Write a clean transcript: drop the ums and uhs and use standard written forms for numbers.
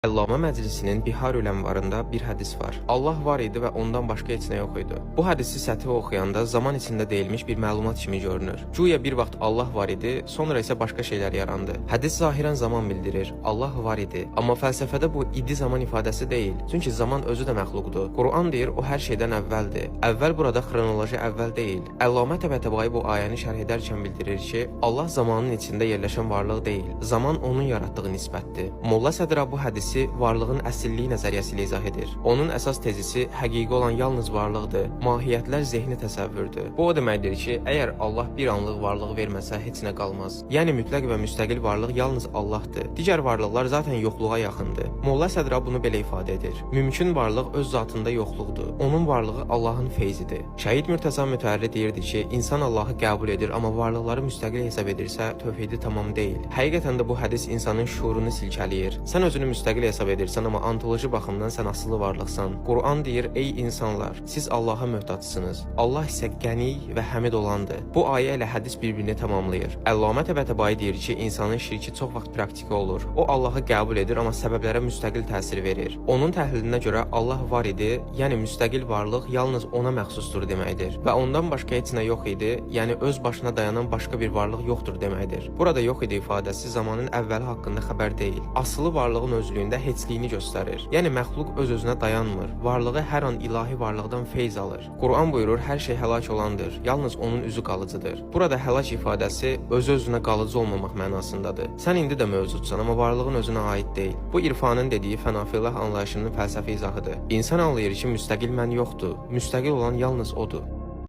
Əllama Məclisinin Bihar-ül Ənvarında bir hədis var. Allah var idi və ondan başqa heç nə yox idi. Bu hədisi səthi oxuyanda zaman içində deyilmiş bir məlumat kimi görünür. Güya bir vaxt Allah var idi, sonra isə başqa şeylər yarandı. Hədis zahirən zaman bildirir, Allah var idi. Amma fəlsəfədə bu idi zaman ifadəsi deyil. Çünki zaman özü də məxluqdur. Quran deyir, o hər şeydən əvvəldir. Əvvəl burada xronoloji əvvəl deyil. Əllamə Təbətəbai bu ayəni şərh edərkən bildirir ki, Allah zamanın içində yerləşən varlıq deyil. Zaman onun yaratdığı nisbətdir. Molla Sədra bu hədisi varlığın əsilliyi nəzəriyyəsi ilə izah edir. Onun əsas tezisi həqiqi olan yalnız varlıqdır, mahiyyətlər zehni təsəvvürdür. Bu o deməkdir ki, əgər Allah bir anlıq varlıq verməsə heç nə qalmaz. Yəni mütləq və müstəqil varlıq yalnız Allahdır. Digər varlıqlar zaten yoxluğa yaxındır. Molla Sədra bunu belə ifadə edir. Mümkün varlıq öz zatında yoxluqdur. Onun varlığı Allahın feyzidir. Şəhid Mürtəza Mütəhərri deyirdi ki, insan Allahı qəbul edir, amma varlıqları müstəqil hesab edirsə, tövhidi tamam deyil. Həqiqətən də bu hədis insanın şuurunu silkələyir. Sən özünü müstəqil hesab edirsən, amma ontoloji baxımdan sən asılı varlıqsan. Quran deyir, ey insanlar, siz Allaha möhtacsınız. Allah isə qəni və həmid olandır. Bu ayə ilə hədis bir-birini tamamlayır. Əllamə Təbətəbai deyir ki, insanın şirki çox vaxt praktiki olur. O Allahı qəbul edir, amma səbəblərə müstəqil təsir verir. Onun təhlilinə görə Allah var idi, yəni müstəqil varlıq yalnız ona məxsusdur deməkdir. Və ondan başqa heç nə yox idi, yəni öz başına dayanan başqa bir varlıq yoxdur deməkdir. Burada yox idi ifadəsi zamanın əvvəli haqqında xəbər deyil. Asılı varlığın özlüyündə heçliyini göstərir. Yəni məxluq öz-özünə dayanmır. Varlığı hər an ilahi varlıqdan feyz alır. Quran buyurur, hər şey həlak olandır. Yalnız onun üzü qalıcıdır. Burada həlak ifadəsi öz-özünə qalıcı olmamaq mənasındadır. Sən indi də mövcudsan, amma varlığın özünə aid deyil. Bu irfanın dediyi fənafilah anlayışının fəlsəfi izahıdır. İnsan anlayır ki, müstəqil mən yoxdur. Müstəqil olan yalnız odur.